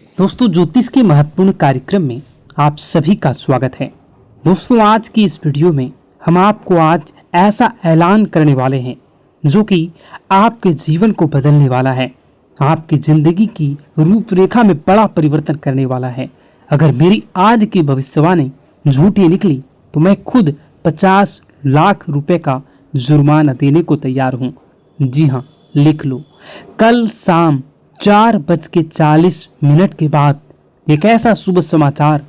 दोस्तों, ज्योतिष के महत्वपूर्ण कार्यक्रम में आप सभी का स्वागत है। दोस्तों, आज की इस वीडियो में हम आपको आज ऐसा ऐलान करने वाले हैं जो कि आपके जीवन को बदलने वाला है, आपकी जिंदगी की रूपरेखा में बड़ा परिवर्तन करने वाला है। अगर मेरी आज की भविष्यवाणी झूठी निकली तो मैं खुद 50 लाख रुपए का जुर्माना देने को तैयार हूँ। जी हाँ, लिख लो। कल शाम 4:40 के बाद एक ऐसा शुभ समाचार,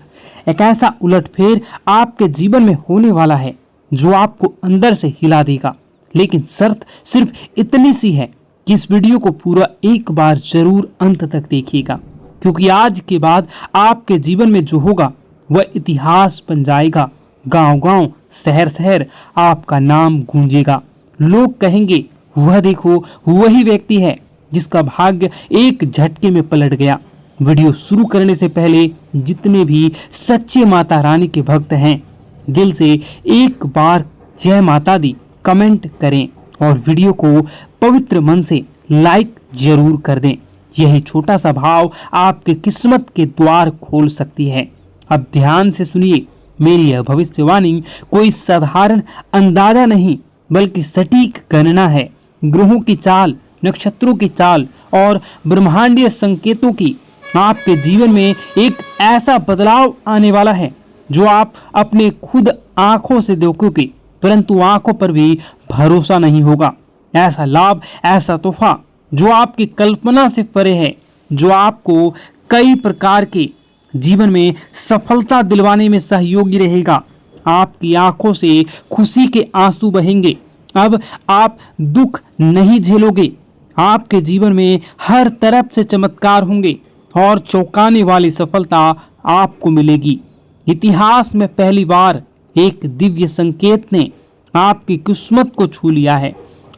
एक ऐसा उलटफेर आपके जीवन में होने वाला है जो आपको अंदर से हिला देगा। लेकिन शर्त सिर्फ इतनी सी है कि इस वीडियो को पूरा एक बार जरूर अंत तक देखिएगा, क्योंकि आज के बाद आपके जीवन में जो होगा वह इतिहास बन जाएगा। गांव-गांव, शहर-शहर आपका नाम गूंजेगा। लोग कहेंगे, वह देखो, वही व्यक्ति है जिसका भाग्य एक झटके में पलट गया। वीडियो शुरू करने से पहले जितने भी सच्चे माता रानी के भक्त हैं, दिल से एक बार जय माता दी कमेंट करें और वीडियो को पवित्र मन से लाइक जरूर कर दें। यही छोटा सा भाव आपके किस्मत के द्वार खोल सकती है। अब ध्यान से सुनिए, मेरी यह भविष्यवाणी कोई साधारण अंदाजा नहीं बल्कि सटीक गणना है। ग्रहों की चाल, नक्षत्रों की चाल और ब्रह्मांडीय संकेतों की आपके जीवन में एक ऐसा बदलाव आने वाला है जो आप अपने खुद आंखों से देखोगे, परंतु आंखों पर भी भरोसा नहीं होगा। ऐसा लाभ, ऐसा तोहफा जो आपकी कल्पना से परे है, जो आपको कई प्रकार के जीवन में सफलता दिलवाने में सहयोगी रहेगा। आपकी आंखों से खुशी के आंसू बहेंगे। अब आप दुख नहीं झेलोगे। आपके जीवन में हर तरफ से चमत्कार होंगे और चौंकाने वाली सफलता आपको मिलेगी। इतिहास में पहली बार एक दिव्य संकेत ने आपकी किस्मत को छू लिया है,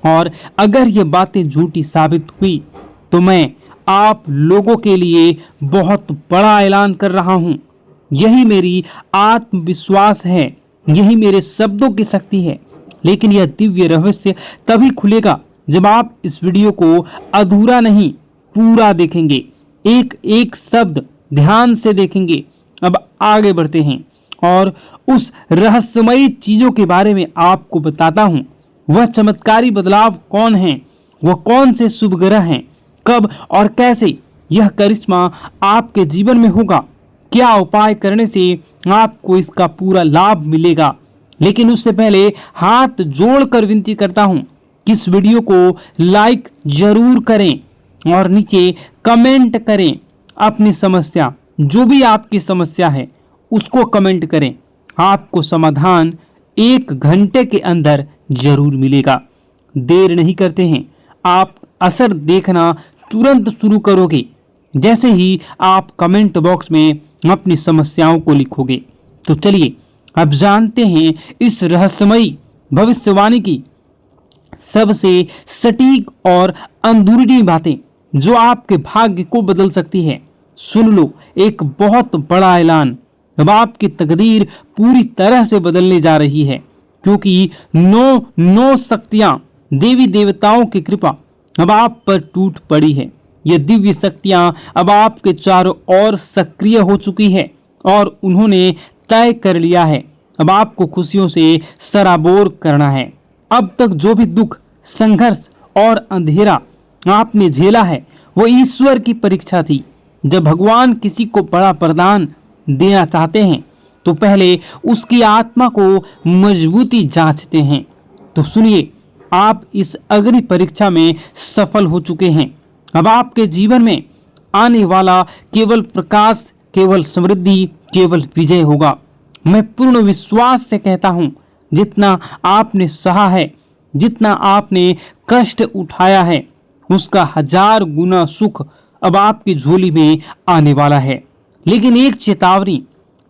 और अगर ये बातें झूठी साबित हुई तो मैं आप लोगों के लिए बहुत बड़ा ऐलान कर रहा हूँ। यही मेरी आत्मविश्वास है, यही मेरे शब्दों की शक्ति है। लेकिन यह दिव्य रहस्य तभी खुलेगा जब आप इस वीडियो को अधूरा नहीं, पूरा देखेंगे, एक एक शब्द ध्यान से देखेंगे। अब आगे बढ़ते हैं और उस रहस्यमयी चीजों के बारे में आपको बताता हूं। वह चमत्कारी बदलाव कौन है, वह कौन से शुभ ग्रह हैं, कब और कैसे यह करिश्मा आपके जीवन में होगा, क्या उपाय करने से आपको इसका पूरा लाभ मिलेगा। लेकिन उससे पहले हाथ जोड़कर विनती करता हूं कि इस वीडियो को लाइक जरूर करें और नीचे कमेंट करें अपनी समस्या, जो भी आपकी समस्या है उसको कमेंट करें। आपको समाधान 1 घंटे के अंदर जरूर मिलेगा। देर नहीं करते हैं, आप असर देखना तुरंत शुरू करोगे जैसे ही आप कमेंट बॉक्स में अपनी समस्याओं को लिखोगे। तो चलिए अब जानते हैं इस रहस्यमयी भविष्यवाणी की सबसे सटीक और अंदरूनी बातें जो आपके भाग्य को बदल सकती है। सुन लो, एक बहुत बड़ा ऐलान। अब आपकी तकदीर पूरी तरह से बदलने जा रही है, क्योंकि 9 शक्तियां, देवी देवताओं की कृपा अब आप पर टूट पड़ी है। ये दिव्य शक्तियां अब आपके चारों ओर सक्रिय हो चुकी है और उन्होंने तय कर लिया है अब आपको खुशियों से सराबोर करना है। अब तक जो भी दुख, संघर्ष और अंधेरा आपने झेला है वो ईश्वर की परीक्षा थी। जब भगवान किसी को बड़ा वरदान देना चाहते हैं तो पहले उसकी आत्मा को मजबूती जांचते हैं। तो सुनिए, आप इस अग्नि परीक्षा में सफल हो चुके हैं। अब आपके जीवन में आने वाला केवल प्रकाश, केवल समृद्धि, केवल विजय होगा। मैं पूर्ण विश्वास से कहता हूं, जितना आपने सहा है, जितना आपने कष्ट उठाया है, उसका 1000 गुना सुख अब आपकी झोली में आने वाला है। लेकिन एक चेतावनी,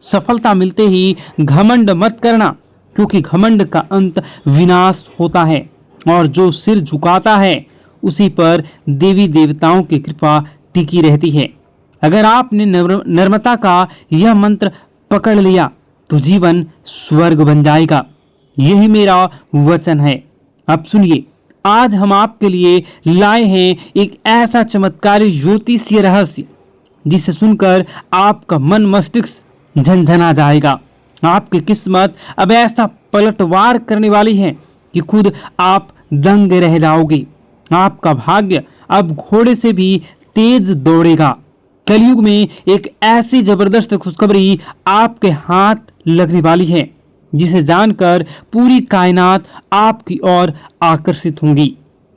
सफलता मिलते ही घमंड मत करना, क्योंकि घमंड का अंत विनाश होता है और जो सिर झुकाता है उसी पर देवी देवताओं की कृपा टिकी रहती है। अगर आपने नम्रता का यह मंत्र पकड़ लिया तो जीवन स्वर्ग बन जाएगा। यही मेरा वचन है। अब सुनिए, आज हम आपके लिए लाए हैं एक ऐसा चमत्कारी ज्योतिषीय रहस्य जिसे सुनकर आपका मन मस्तिष्क झनझना जाएगा। आपकी किस्मत अब ऐसा पलटवार करने वाली है कि खुद आप दंग रह जाओगे। आपका भाग्य अब घोड़े से भी तेज दौड़ेगा। कलयुग में एक ऐसी जबरदस्त खुशखबरी आपके हाथ लगने वाली है जिसे जानकर पूरी कायनात आपकी ओर आकर्षित होंगी।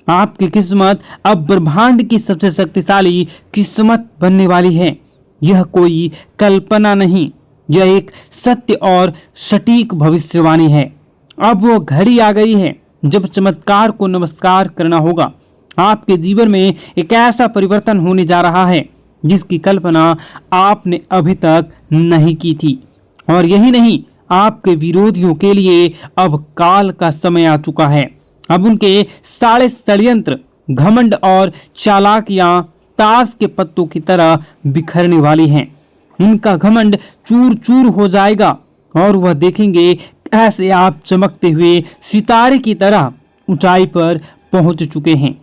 आपकी किस्मत अब ब्रह्मांड की सबसे शक्तिशाली किस्मत बनने वाली है। यह कोई कल्पना नहीं, यह एक सत्य और सटीक भविष्यवाणी है। अब वो घड़ी आ गई है जब चमत्कार को नमस्कार करना होगा। आपके जीवन में एक ऐसा परिवर्तन होने जा रहा है जिसकी कल्पना आपने अभी तक नहीं की थी। और यही नहीं, आपके विरोधियों के लिए अब काल का समय आ चुका है। अब उनके सारे षड्यंत्र, घमंड और चालाकियां ताश के पत्तों की तरह बिखरने वाली हैं। उनका घमंड चूर चूर हो जाएगा और वह देखेंगे कैसे आप चमकते हुए सितारे की तरह ऊंचाई पर पहुंच चुके हैं।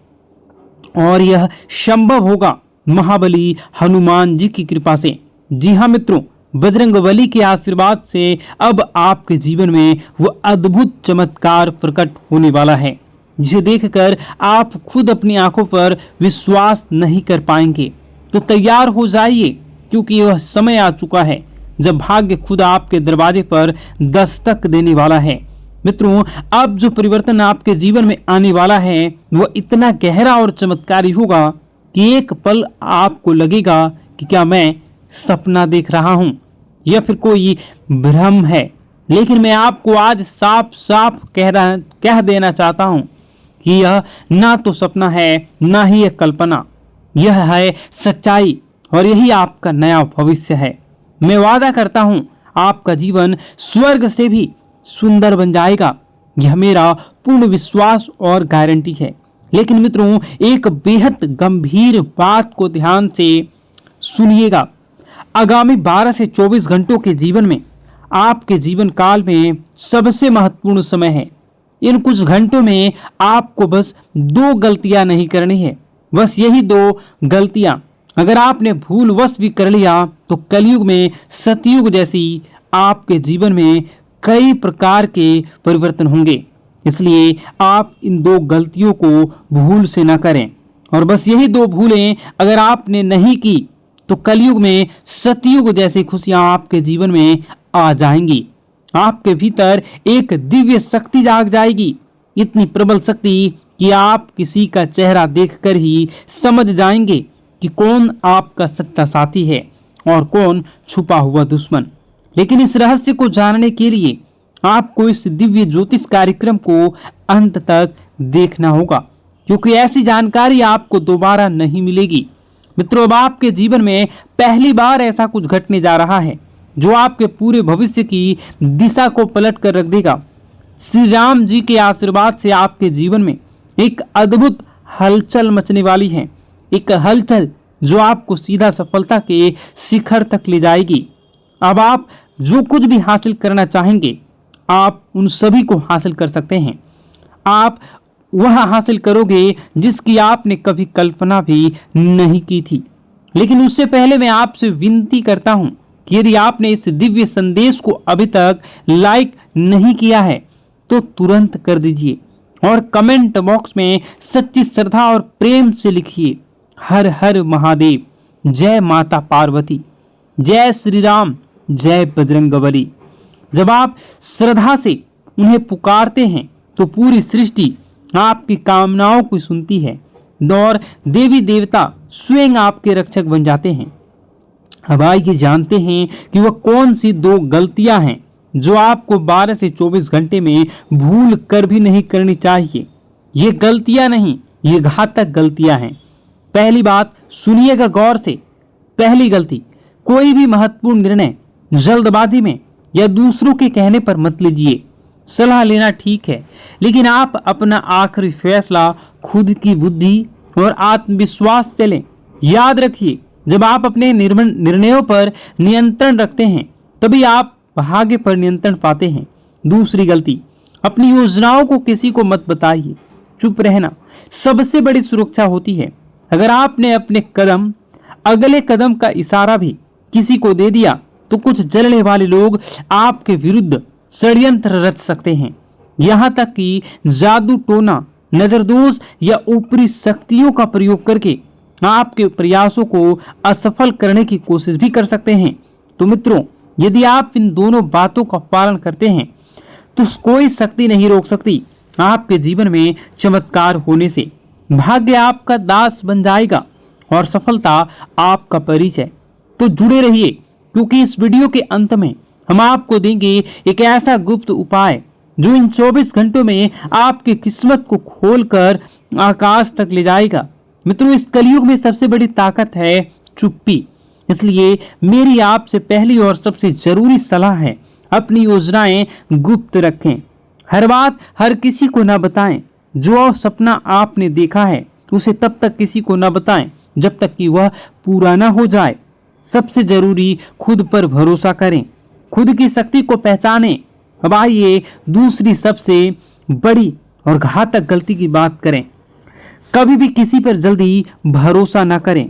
और यह संभव होगा महाबली हनुमान जी की कृपा से। जी हाँ मित्रों, बजरंगबली के आशीर्वाद से अब आपके जीवन में वो अद्भुत चमत्कार प्रकट होने वाला है जिसे देखकर आप खुद अपनी आंखों पर विश्वास नहीं कर पाएंगे। तो तैयार हो जाइए, क्योंकि वह समय आ चुका है जब भाग्य खुद आपके दरवाजे पर दस्तक देने वाला है। मित्रों, अब जो परिवर्तन आपके जीवन में आने वाला है वह इतना गहरा और चमत्कारी होगा कि एक पल आपको लगेगा कि क्या मैं सपना देख रहा हूं या फिर कोई भ्रम है। लेकिन मैं आपको आज साफ साफ कह देना चाहता हूं कि यह ना तो सपना है ना ही एक कल्पना, यह है सच्चाई और यही आपका नया भविष्य है। मैं वादा करता हूं आपका जीवन स्वर्ग से भी सुंदर बन जाएगा। यह मेरा पूर्ण विश्वास और गारंटी है। लेकिन मित्रों, एक बेहद गंभीर बात को ध्यान से सुनिएगा। आगामी 12 से 24 घंटों के जीवन में आपके जीवन काल में सबसे महत्वपूर्ण समय है। इन कुछ घंटों में आपको बस 2 गलतियां नहीं करनी है। बस यही 2 गलतियां अगर आपने भूलवश भी कर लिया तो कलयुग में सतयुग जैसी आपके जीवन में कई प्रकार के परिवर्तन होंगे। इसलिए आप इन 2 गलतियों को भूल से न करें। और बस यही 2 भूलें अगर आपने नहीं की तो कलयुग में सतयुग जैसी खुशियां आपके जीवन में आ जाएंगी। आपके भीतर एक दिव्य शक्ति जाग जाएगी, इतनी प्रबल शक्ति कि आप किसी का चेहरा देखकर ही समझ जाएंगे कि कौन आपका सच्चा साथी है और कौन छुपा हुआ दुश्मन। लेकिन इस रहस्य को जानने के लिए आपको इस दिव्य ज्योतिष कार्यक्रम को अंत तक देखना होगा, क्योंकि ऐसी जानकारी आपको दोबारा नहीं मिलेगी। मित्रों, अब आपके जीवन में पहली बार ऐसा कुछ घटने जा रहा है जो आपके पूरे भविष्य की दिशा को पलट कर रख देगा। श्री राम जी के आशीर्वाद से आपके जीवन में एक अद्भुत हलचल मचने वाली है। एक हलचल जो आपको सीधा सफलता के शिखर तक ले जाएगी। अब आप जो कुछ भी हासिल करना चाहेंगे आप उन सभी को हासिल कर सकते हैं। आप वह हासिल करोगे जिसकी आपने कभी कल्पना भी नहीं की थी। लेकिन उससे पहले मैं आपसे विनती करता हूं कि यदि आपने इस दिव्य संदेश को अभी तक लाइक नहीं किया है तो तुरंत कर दीजिए और कमेंट बॉक्स में सच्ची श्रद्धा और प्रेम से लिखिए, हर हर महादेव, जय माता पार्वती, जय श्री राम, जय बजरंगबली। जब आप श्रद्धा से उन्हें पुकारते हैं तो पूरी सृष्टि आपकी कामनाओं को सुनती है और देवी देवता स्वयं आपके रक्षक बन जाते हैं। अब आइए जानते हैं कि वह कौन सी 2 गलतियां हैं जो आपको 12 से 24 घंटे में भूल कर भी नहीं करनी चाहिए। ये गलतियां नहीं, ये घातक गलतियां हैं। पहली बात सुनिएगा गौर से। पहली गलती, कोई भी महत्वपूर्ण निर्णय जल्दबाजी में या दूसरों के कहने पर मत लीजिए। सलाह लेना ठीक है, लेकिन आप अपना आखिरी फैसला खुद की बुद्धि और आत्मविश्वास से लें। याद रखिए, जब आप अपने निर्णयों पर नियंत्रण रखते हैं तभी आप भाग्य पर नियंत्रण पाते हैं। दूसरी गलती, अपनी योजनाओं को किसी को मत बताइए। चुप रहना सबसे बड़ी सुरक्षा होती है। अगर आपने अपने कदम अगले कदम का इशारा भी किसी को दे दिया तो कुछ जलने वाले लोग आपके विरुद्ध षड्यंत्र रच सकते हैं। यहाँ तक कि जादू टोना, नजरदोष या ऊपरी शक्तियों का प्रयोग करके आपके प्रयासों को असफल करने की कोशिश भी कर सकते हैं। तो मित्रों, यदि आप इन दोनों बातों का पालन करते हैं तो कोई शक्ति नहीं रोक सकती आपके जीवन में चमत्कार होने से। भाग्य आपका दास बन जाएगा और सफलता आपका परिचय। तो जुड़े रहिए, क्योंकि इस वीडियो के अंत में हम आपको देंगे एक ऐसा गुप्त उपाय जो इन 24 घंटों में आपकी किस्मत को खोलकर आकाश तक ले जाएगा। मित्रों, इस कलयुग में सबसे बड़ी ताकत है चुप्पी। इसलिए मेरी आपसे पहली और सबसे जरूरी सलाह है, अपनी योजनाएं गुप्त रखें। हर बात हर किसी को ना बताएं। जो सपना आपने देखा है उसे तब तक किसी को ना बताएं जब तक कि वह पूरा ना हो जाए। सबसे जरूरी, खुद पर भरोसा करें, खुद की शक्ति को पहचानें। अब आइए दूसरी सबसे बड़ी और घातक गलती की बात करें। कभी भी किसी पर जल्दी भरोसा ना करें।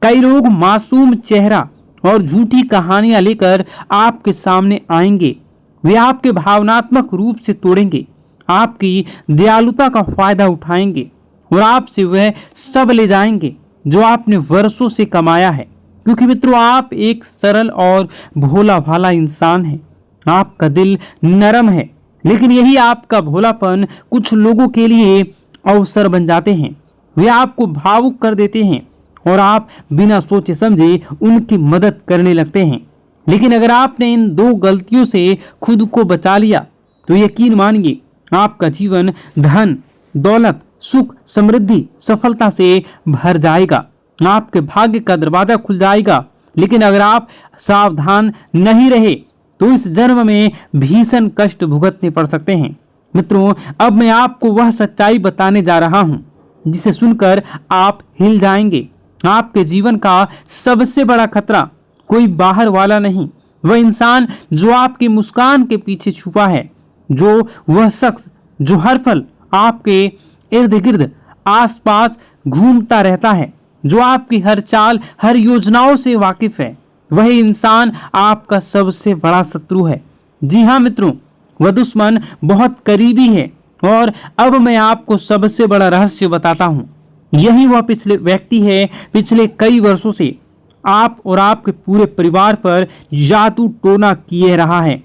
कई लोग मासूम चेहरा और झूठी कहानियां लेकर आपके सामने आएंगे। वे आपके भावनात्मक रूप से तोड़ेंगे, आपकी दयालुता का फायदा उठाएंगे और आपसे वह सब ले जाएंगे जो आपने वर्षों से कमाया है। क्योंकि मित्रों, आप एक सरल और भोला भाला इंसान हैं। आपका दिल नरम है, लेकिन यही आपका भोलापन कुछ लोगों के लिए अवसर बन जाते हैं। वे आपको भावुक कर देते हैं और आप बिना सोचे समझे उनकी मदद करने लगते हैं। लेकिन अगर आपने इन दो गलतियों से खुद को बचा लिया तो यकीन मानिए, आपका जीवन धन, दौलत, सुख, समृद्धि, सफलता से भर जाएगा। आपके भाग्य का दरवाजा खुल जाएगा। लेकिन अगर आप सावधान नहीं रहे तो इस जन्म में भीषण कष्ट भुगतने पड़ सकते हैं। मित्रों, अब मैं आपको वह सच्चाई बताने जा रहा हूं जिसे सुनकर आप हिल जाएंगे। आपके जीवन का सबसे बड़ा खतरा कोई बाहर वाला नहीं, वह इंसान जो आपकी मुस्कान के पीछे छुपा है, जो वह शख्स जो हर पल आपके इर्द गिर्द आसपास घूमता रहता है, जो आपकी हर चाल, हर योजनाओं से वाकिफ है। वही इंसान आपका सबसे बड़ा शत्रु है। जी हाँ मित्रों, वह दुश्मन बहुत करीबी है। और अब मैं आपको सबसे बड़ा रहस्य बताता हूँ। यही वह पिछले व्यक्ति है, पिछले कई वर्षों से आप और आपके पूरे परिवार पर जादू टोना किए रहा है।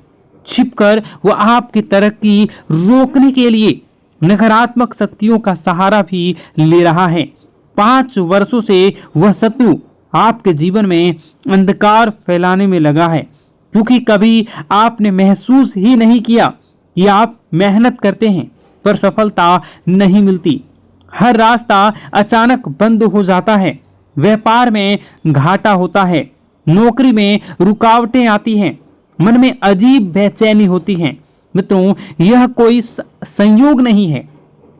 छिपकर वह आपकी तरक्की रोकने के लिए नकारात्मक शक्तियों का सहारा भी ले रहा है। 5 वर्षों से वह शत्रु आपके जीवन में अंधकार फैलाने में लगा है, क्योंकि कभी आपने महसूस ही नहीं किया कि आप मेहनत करते हैं पर सफलता नहीं मिलती। हर रास्ता अचानक बंद हो जाता है, व्यापार में घाटा होता है, नौकरी में रुकावटें आती हैं, मन में अजीब बेचैनी होती है। मित्रों, यह कोई संयोग नहीं है,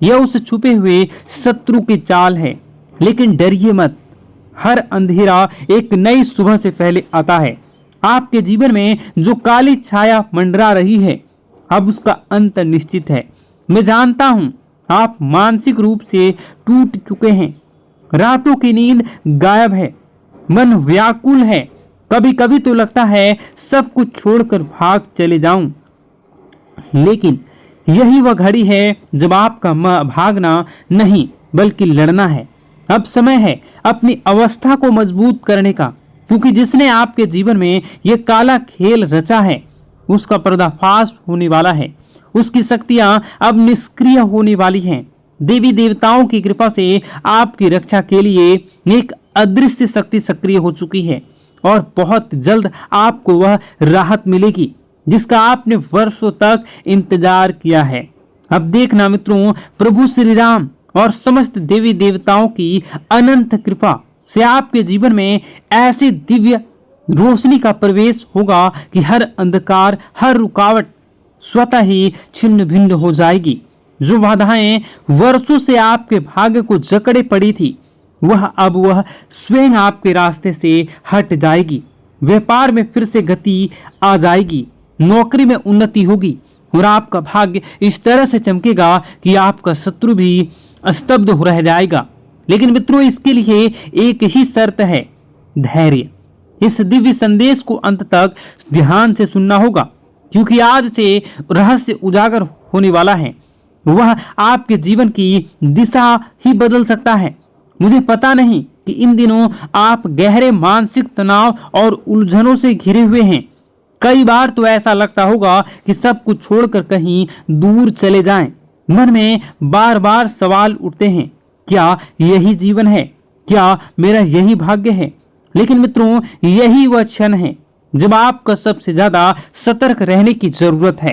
यह उस छुपे हुए शत्रु की चाल है। लेकिन डरिए मत, हर अंधेरा एक नई सुबह से पहले आता है। आपके जीवन में जो काली छाया मंडरा रही है, अब उसका अंत निश्चित है। मैं जानता हूं आप मानसिक रूप से टूट चुके हैं, रातों की नींद गायब है, मन व्याकुल है। कभी कभी तो लगता है सब कुछ छोड़कर भाग चले जाऊं। लेकिन यही वह घड़ी है जब आपका भागना नहीं बल्कि लड़ना है। अब समय है अपनी अवस्था को मजबूत करने का, क्योंकि जिसने आपके जीवन में यह काला खेल रचा है उसका पर्दाफाश होने वाला है। उसकी शक्तियां अब निष्क्रिय होने वाली हैं। देवी देवताओं की कृपा से आपकी रक्षा के लिए एक अदृश्य शक्ति सक्रिय हो चुकी है और बहुत जल्द आपको वह राहत मिलेगी जिसका आपने वर्षों तक इंतजार किया है। अब देखना मित्रों, प्रभु श्री राम और समस्त देवी देवताओं की अनंत कृपा से आपके जीवन में ऐसी दिव्य रोशनी का प्रवेश होगा कि हर अंधकार, हर रुकावट स्वतः ही छिन्न भिन्न हो जाएगी। जो बाधाएं वर्षों से आपके भाग्य को जकड़े पड़ी थी, वह स्वयं आपके रास्ते से हट जाएगी। व्यापार में फिर से गति आ जाएगी, नौकरी में उन्नति होगी और आपका भाग्य इस तरह से चमकेगा कि आपका शत्रु भी स्तब्ध हो रह जाएगा। लेकिन मित्रों, इसके लिए एक ही शर्त है, धैर्य। इस दिव्य संदेश को अंत तक ध्यान से सुनना होगा, क्योंकि आज से रहस्य उजागर होने वाला है। वह आपके जीवन की दिशा ही बदल सकता है। मुझे पता नहीं कि इन दिनों आप गहरे मानसिक तनाव और उलझनों से घिरे हुए हैं। कई बार तो ऐसा लगता होगा कि सब कुछ छोड़कर कहीं दूर चले जाएं। मन में बार बार सवाल उठते हैं, क्या यही जीवन है? क्या मेरा यही भाग्य है? लेकिन मित्रों, यही वह क्षण है जब आपको सबसे ज्यादा सतर्क रहने की जरूरत है,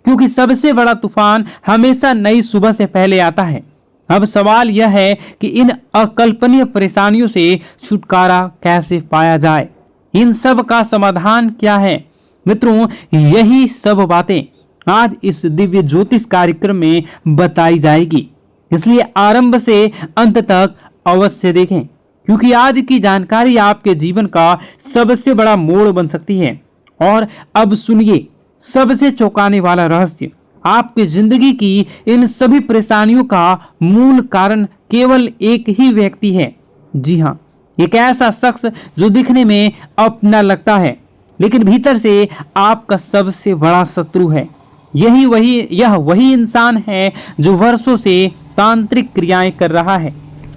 क्योंकि सबसे बड़ा तूफान हमेशा नई सुबह से पहले आता है। अब सवाल यह है कि इन अकल्पनीय परेशानियों से छुटकारा कैसे पाया जाए? इन सब का समाधान क्या है? मित्रों, यही सब बातें आज इस दिव्य ज्योतिष कार्यक्रम में बताई जाएगी, इसलिए आरंभ से अंत तक अवश्य देखें, क्योंकि आज की जानकारी आपके जीवन का सबसे बड़ा मोड़ बन सकती है। और अब सुनिए सबसे चौंकाने वाला रहस्य। आपकी जिंदगी की इन सभी परेशानियों का मूल कारण केवल एक ही व्यक्ति है। जी हाँ, एक ऐसा शख्स जो दिखने में अपना लगता है, लेकिन भीतर से आपका सबसे बड़ा शत्रु है। यह वही इंसान है जो वर्षों से तांत्रिक क्रियाएं कर रहा है,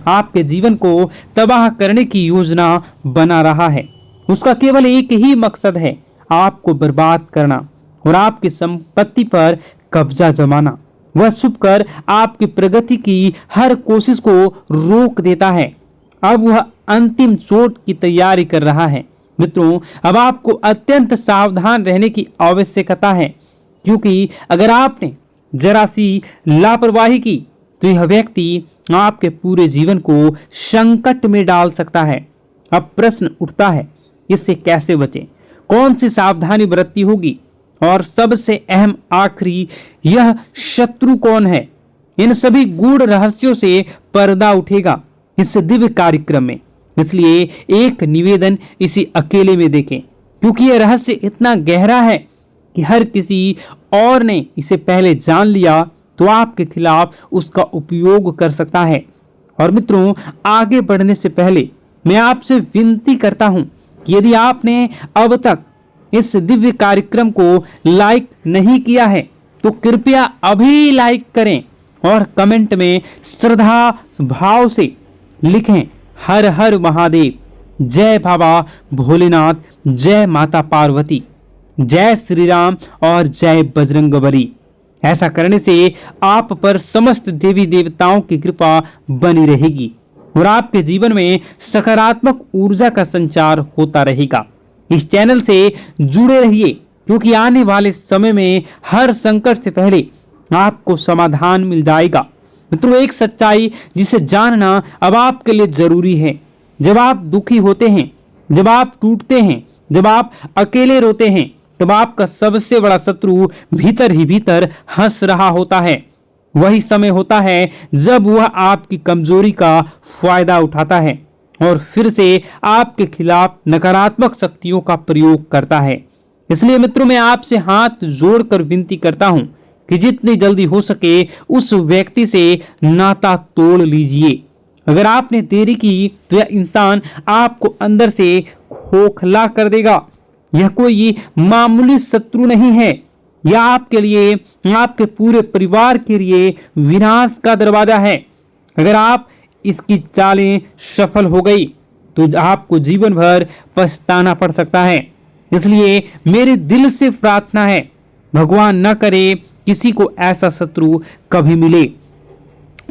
आपके जीवन को तबाह करने की योजना बना रहा है। उसका केवल एक ही मकसद है, आपको बर्बाद करना और आपकी संपत्ति पर कब्जा जमाना। वह छुपकर आपकी प्रगति की हर कोशिश को रोक देता है। अब वह अंतिम चोट की तैयारी कर रहा है। मित्रों, अब आपको अत्यंत सावधान रहने की आवश्यकता है, क्योंकि अगर आपने जरा सी लापरवाही की तो यह व्यक्ति आपके पूरे जीवन को संकट में डाल सकता है। अब प्रश्न उठता है, इससे कैसे बचें? कौन सी सावधानी बरतनी होगी? और सबसे अहम आखिरी, यह शत्रु कौन है? इन सभी गूढ़ रहस्यों से पर्दा उठेगा इस दिव्य कार्यक्रम में। इसलिए एक निवेदन, इसी अकेले में देखें, क्योंकि यह रहस्य इतना गहरा है कि हर किसी और ने इसे पहले जान लिया तो आपके खिलाफ उसका उपयोग कर सकता है। और मित्रों, आगे बढ़ने से पहले मैं आपसे विनती करता हूं कि यदि आपने अब तक इस दिव्य कार्यक्रम को लाइक नहीं किया है तो कृपया अभी लाइक करें और कमेंट में श्रद्धा भाव से लिखें, हर हर महादेव, जय बाबा भोलेनाथ, जय माता पार्वती, जय श्री राम और जय बजरंगबली। ऐसा करने से आप पर समस्त देवी देवताओं की कृपा बनी रहेगी और आपके जीवन में सकारात्मक ऊर्जा का संचार होता रहेगा। इस चैनल से जुड़े रहिए, क्योंकि आने वाले समय में हर संकट से पहले आपको समाधान मिल जाएगा। मित्रों, एक सच्चाई जिसे जानना अब आपके लिए जरूरी है। जब आप दुखी होते हैं, जब आप टूटते हैं, जब आप अकेले रोते हैं, तब आपका सबसे बड़ा शत्रु भीतर ही भीतर हंस रहा होता है। वही समय होता है जब वह आपकी कमजोरी का फायदा उठाता है और फिर से आपके खिलाफ नकारात्मक शक्तियों का प्रयोग करता है। इसलिए मित्रों, मैं आपसे हाथ जोड़कर विनती करता हूं कि जितनी जल्दी हो सके उस व्यक्ति से नाता तोड़ लीजिए। अगर आपने देरी की तो यह इंसान आपको अंदर से खोखला कर देगा। यह कोई मामूली शत्रु नहीं है, यह आपके लिए, आपके पूरे परिवार के लिए विनाश का दरवाजा है। अगर आप इसकी चालें सफल हो गई तो आपको जीवन भर पछताना पड़ सकता है। इसलिए मेरे दिल से प्रार्थना है, भगवान न करे किसी को ऐसा शत्रु कभी मिले।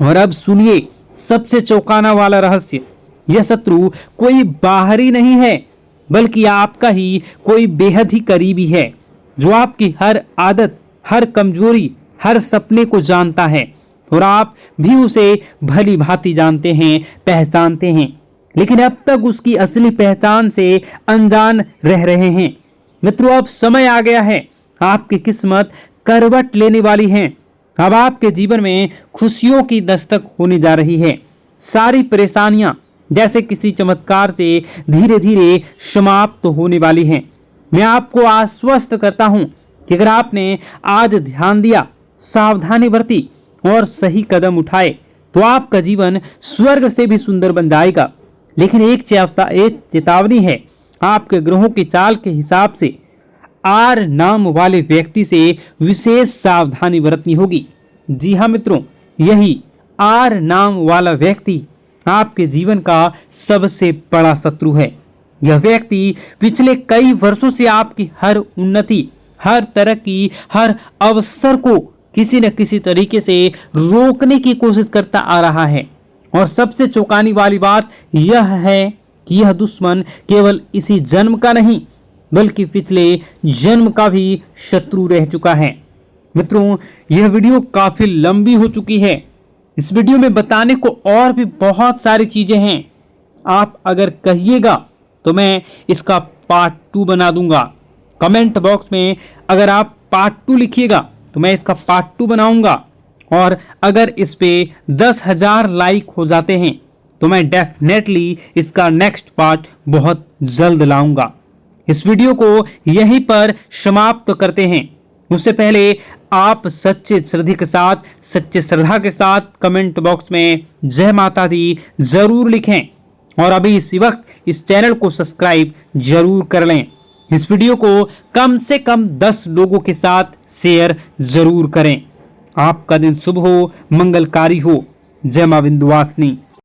और अब सुनिए सबसे चौंकाना वाला रहस्य। यह शत्रु कोई बाहरी नहीं है, बल्कि आपका ही कोई बेहद ही करीबी है, जो आपकी हर आदत, हर कमजोरी, हर सपने को जानता है और आप भी उसे भली भांति जानते हैं, पहचानते हैं, लेकिन अब तक उसकी असली पहचान से अनजान रह रहे हैं। मित्रों, अब समय आ गया है, आपकी किस्मत करवट लेने वाली है। अब आपके जीवन में खुशियों की दस्तक होने जा रही है। सारी परेशानियां जैसे किसी चमत्कार से धीरे धीरे समाप्त होने वाली हैं। मैं आपको आश्वस्त करता हूं कि अगर आपने आज ध्यान दिया, सावधानी बरती और सही कदम उठाए तो आपका जीवन स्वर्ग से भी सुंदर बन जाएगा। लेकिन एक चेतावनी है, आपके ग्रहों की चाल के हिसाब से आर नाम वाले व्यक्ति से विशेष सावधानी बरतनी होगी। जी हाँ मित्रों, यही आर नाम वाला व्यक्ति आपके जीवन का सबसे बड़ा शत्रु है। यह व्यक्ति पिछले कई वर्षों से आपकी हर उन्नति, हर तरक्की, हर अवसर को किसी न किसी तरीके से रोकने की कोशिश करता आ रहा है। और सबसे चौंकाने वाली बात यह है कि यह दुश्मन केवल इसी जन्म का नहीं बल्कि पिछले जन्म का भी शत्रु रह चुका है। मित्रों, यह वीडियो काफी लंबी हो चुकी है। इस वीडियो में बताने को और भी बहुत सारी चीजें हैं। आप अगर कहिएगा तो मैं इसका पार्ट 2 बना दूंगा। कमेंट बॉक्स में अगर आप पार्ट 2 लिखिएगा तो मैं इसका पार्ट 2 बनाऊंगा। और अगर इस पे 10,000 लाइक हो जाते हैं तो मैं डेफिनेटली इसका नेक्स्ट पार्ट बहुत जल्द लाऊंगा। इस वीडियो को यहीं पर समाप्त करते हैं। उससे पहले आप सच्चे श्रद्धा के साथ कमेंट बॉक्स में जय माता दी जरूर लिखें। और अभी इसी वक्त इस चैनल को सब्सक्राइब जरूर कर लें। इस वीडियो को कम से कम 10 लोगों के साथ शेयर जरूर करें। आपका दिन शुभ हो, मंगलकारी हो। जय मां विंध्यवासिनी।